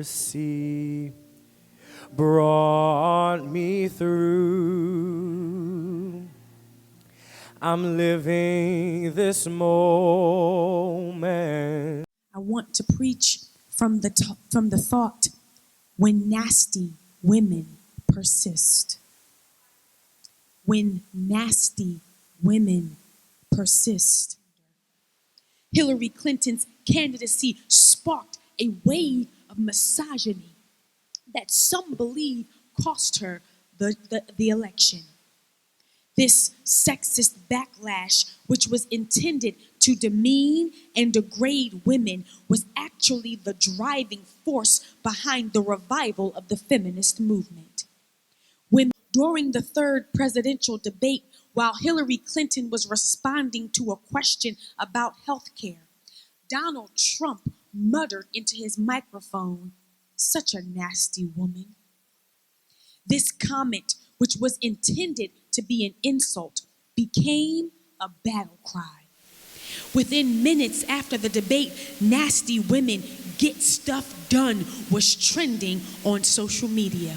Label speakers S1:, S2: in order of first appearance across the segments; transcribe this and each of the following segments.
S1: mercy brought me through. I'm living this moment.
S2: I want to preach from the thought, when nasty women persist. When nasty women persist. Hillary Clinton's candidacy sparked a wave of misogyny that some believe cost her the election. This sexist backlash, which was intended to demean and degrade women, was actually the driving force behind the revival of the feminist movement. During the third presidential debate, while Hillary Clinton was responding to a question about health care, Donald Trump muttered into his microphone, "Such a nasty woman." This comment, which was intended to be an insult, became a battle cry. Within minutes after the debate, "nasty women get stuff done" was trending on social media.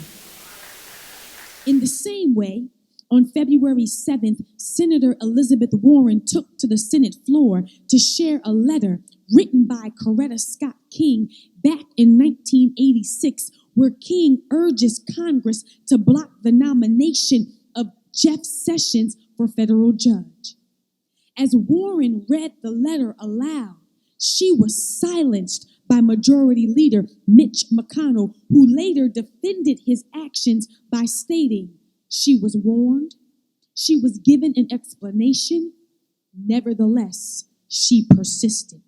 S2: In the same way, on February 7th, Senator Elizabeth Warren took to the Senate floor to share a letter written by Coretta Scott King back in 1986, where King urges Congress to block the nomination of Jeff Sessions for federal judge. As Warren read the letter aloud, she was silenced by Majority Leader Mitch McConnell, who later defended his actions by stating she was warned, she was given an explanation, nevertheless, she persisted.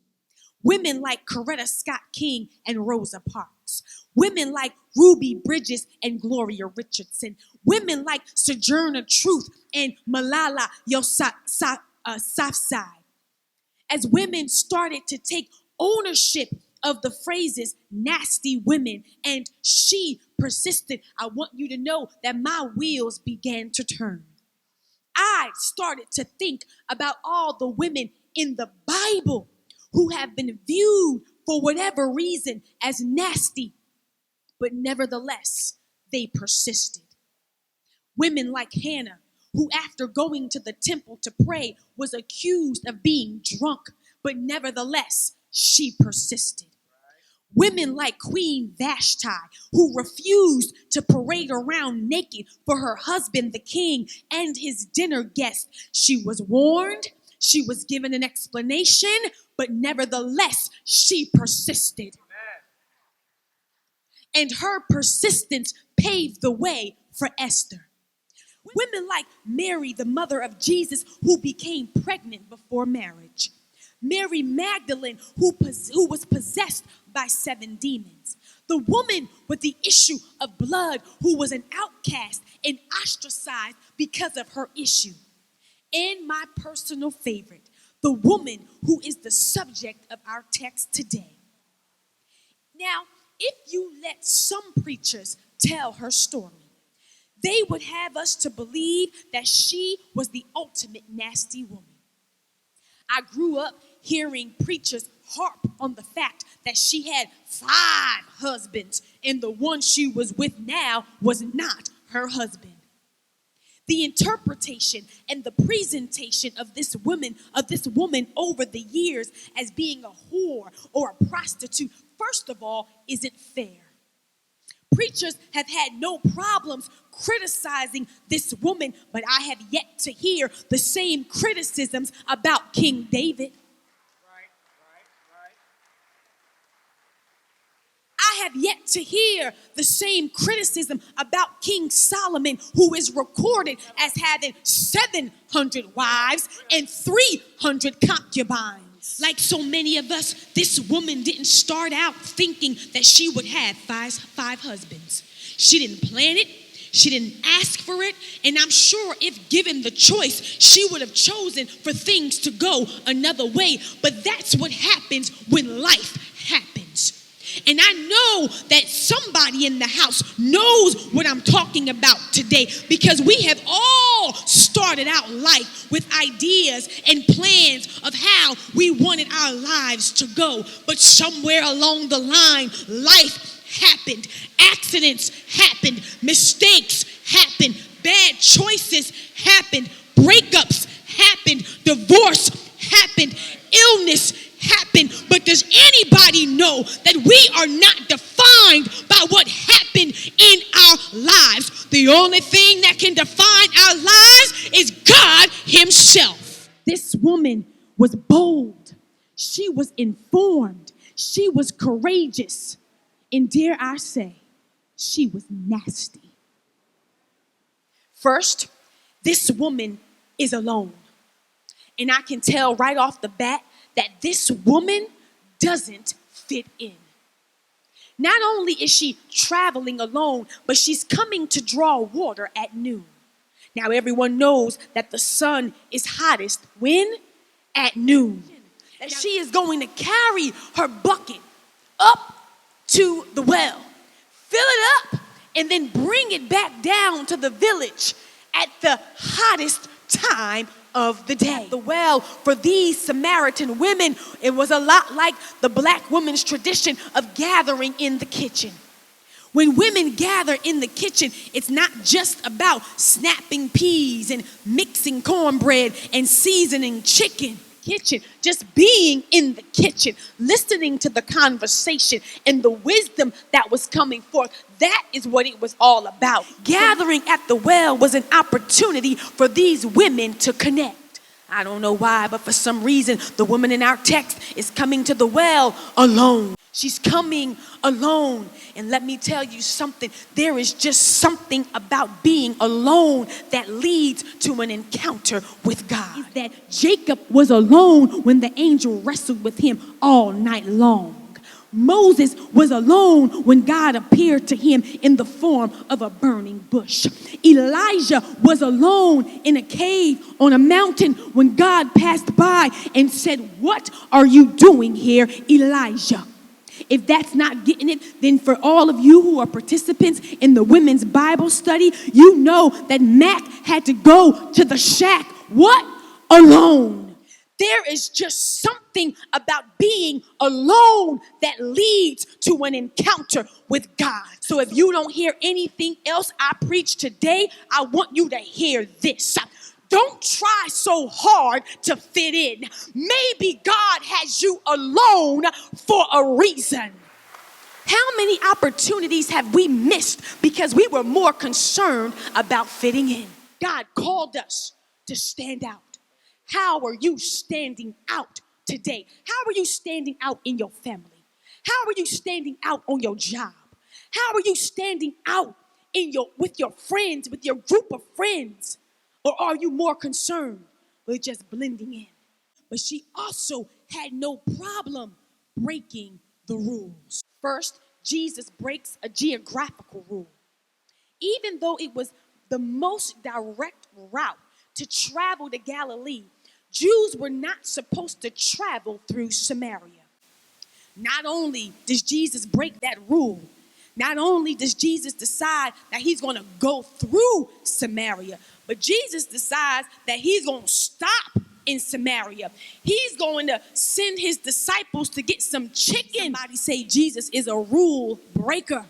S2: Women like Coretta Scott King and Rosa Parks, women like Ruby Bridges and Gloria Richardson, women like Sojourner Truth and Malala Yousafzai. As women started to take ownership of the phrases "nasty women" and "she persisted," I want you to know that my wheels began to turn. I started to think about all the women in the Bible who have been viewed for whatever reason as nasty, but nevertheless, they persisted. Women like Hannah, who after going to the temple to pray was accused of being drunk, but nevertheless, she persisted. Women like Queen Vashti, who refused to parade around naked for her husband, the king, and his dinner guests. She was warned, she was given an explanation, but nevertheless, she persisted. And her persistence paved the way for Esther. Women like Mary, the mother of Jesus, who became pregnant before marriage. Mary Magdalene, who was possessed by 7 demons. The woman with the issue of blood, who was an outcast and ostracized because of her issue. And my personal favorite, the woman who is the subject of our text today. Now, if you let some preachers tell her story, they would have us to believe that she was the ultimate nasty woman. I grew up hearing preachers harp on the fact that she had 5 husbands and the one she was with now was not her husband. The interpretation and the presentation of this woman over the years as being a whore or a prostitute, first of all, isn't fair. Preachers have had no problems criticizing this woman, but I have yet to hear the same criticisms about King David. I have yet to hear the same criticism about King Solomon, who is recorded as having 700 wives and 300 concubines. Like so many of us, this woman didn't start out thinking that she would have five husbands. She didn't plan it. She didn't ask for it. And I'm sure if given the choice, she would have chosen for things to go another way. But that's what happens when life happens. And I know that somebody in the house knows what I'm talking about today, because we have all started out life with ideas and plans of how we wanted our lives to go. But somewhere along the line, life happened, accidents happened, mistakes happened, bad choices happened, breakups happened, divorce happened, illness happened. But does anybody know that we are not defined by what happened in our lives? The only thing that can define our lives is God himself. This woman was bold. She was informed. She was courageous. And dare I say, she was nasty. First, this woman is alone. And I can tell right off the bat that this woman doesn't fit in. Not only is she traveling alone, but she's coming to draw water at noon. Now everyone knows that the sun is hottest when? At noon. And she is going to carry her bucket up to the well, fill it up, and then bring it back down to the village at the hottest time of the day. At the well, for these Samaritan women, it was a lot like the black woman's tradition of gathering in the kitchen. When women gather in the kitchen, it's not just about snapping peas and mixing cornbread and seasoning chicken. Just being in the kitchen, listening to the conversation and the wisdom that was coming forth. That is what it was all about. Gathering at the well was an opportunity for these women to connect. I don't know why, but for some reason, the woman in our text is coming to the well alone. She's coming alone. And let me tell you something. There is just something about being alone that leads to an encounter with God. That Jacob was alone when the angel wrestled with him all night long. Moses was alone when God appeared to him in the form of a burning bush. Elijah was alone in a cave on a mountain when God passed by and said, "What are you doing here, Elijah?" If that's not getting it, then for all of you who are participants in the women's Bible study, you know that Mac had to go to the shack. What? Alone. There is just something about being alone that leads to an encounter with God. So if you don't hear anything else I preach today, I want you to hear this. Don't try so hard to fit in. Maybe God has you alone for a reason. How many opportunities have we missed because we were more concerned about fitting in? God called us to stand out. How are you standing out today? How are you standing out in your family? How are you standing out on your job? How are you standing out with your friends, with your group of friends? Or are you more concerned with just blending in? But she also had no problem breaking the rules. First, Jesus breaks a geographical rule. Even though it was the most direct route to travel to Galilee, Jews were not supposed to travel through Samaria. Not only does Jesus break that rule, not only does Jesus decide that he's going to go through Samaria, but Jesus decides that he's going to stop in Samaria. He's going to send his disciples to get some chicken. Somebody say Jesus is a rule breaker.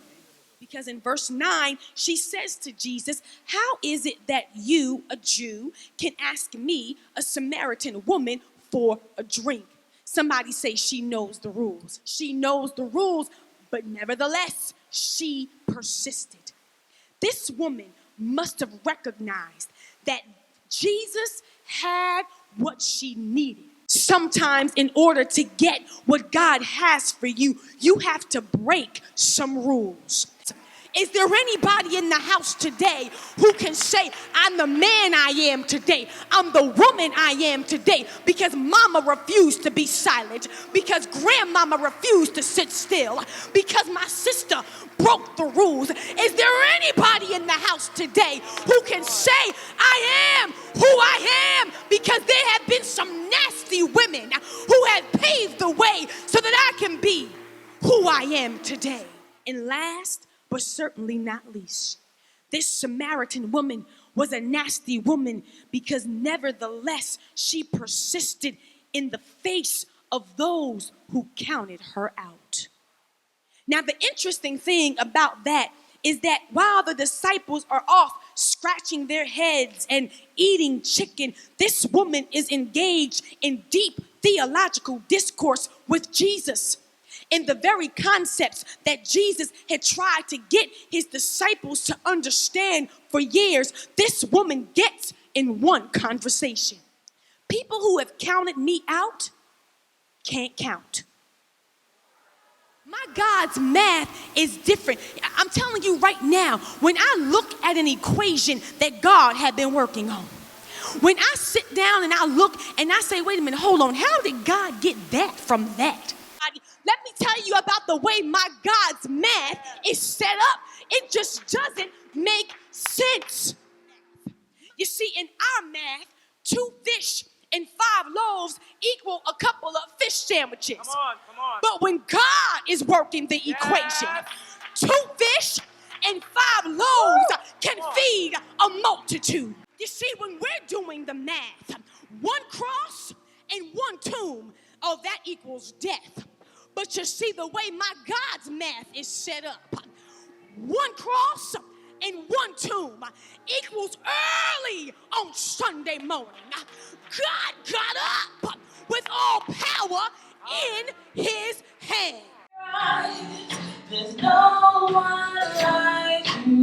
S2: Because in verse 9, she says to Jesus, "How is it that you, a Jew, can ask me, a Samaritan woman, for a drink?" Somebody say she knows the rules. She knows the rules, but nevertheless, she persisted. This woman must have recognized that Jesus had what she needed. Sometimes in order to get what God has for you, you have to break some rules. Is there anybody in the house today who can say, "I'm the man I am today. I'm the woman I am today because mama refused to be silent, because grandmama refused to sit still, because my sister broke the rules"? Is there anybody in the house today who can say, "I am who I am because there have been some nasty women who have paved the way so that I can be who I am today"? And last, but certainly not least, this Samaritan woman was a nasty woman because nevertheless she persisted in the face of those who counted her out. Now, the interesting thing about that is that while the disciples are off scratching their heads and eating chicken, this woman is engaged in deep theological discourse with Jesus. In the very concepts that Jesus had tried to get his disciples to understand for years, this woman gets in one conversation. People who have counted me out can't count. My God's math is different. I'm telling you right now, when I look at an equation that God had been working on, when I sit down and I look and I say, wait a minute, hold on, how did God get that from that? Let me tell you about the way my God's math is set up. It just doesn't make sense. You see, in our math, 2 fish and 5 loaves equal a couple of fish sandwiches.
S1: Come on.
S2: But when God is working the equation, 2 fish and 5 loaves can feed a multitude. You see, when we're doing the math, 1 cross and 1 tomb, oh, that equals death. But you see, the way my God's math is set up, 1 cross and 1 tomb equals early on Sunday morning. God got up with all power in his hand.
S3: There's no one like you.